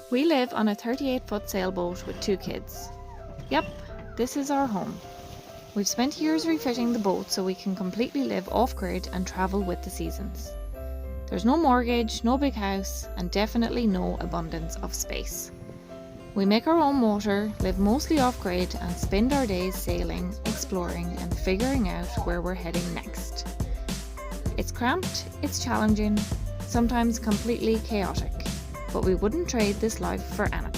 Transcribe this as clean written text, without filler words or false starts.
We live on a 38-foot sailboat with 2 kids. Yep, this is our home. We've spent years refitting the boat so we can completely live off-grid and travel with the seasons. There's no mortgage, no big house, and definitely no abundance of space. We make our own motor, live mostly off-grid, and spend our days sailing, exploring, and figuring out where we're heading next. It's cramped, it's challenging, sometimes completely chaotic, but we wouldn't trade this life for anything.